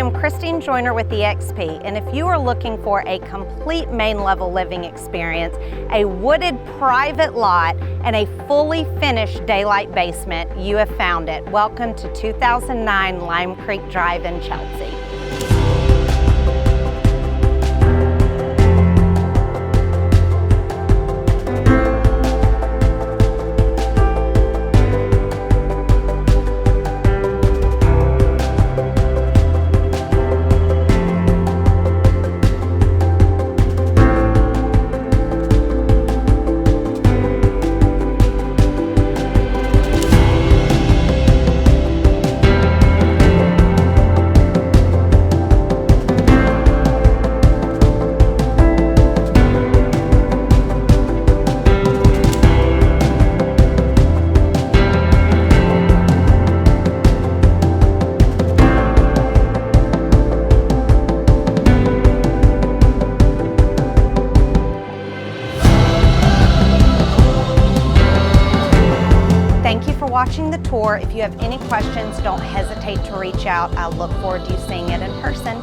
I'm Christine Joyner with EXP, and if you are looking for a complete main level living experience, a wooded private lot, and a fully finished daylight basement, you have found it. Welcome to 2009 Lime Creek Drive in Chelsea. Thank you for watching the tour. If you have any questions, don't hesitate to reach out. I look forward to you seeing it in person.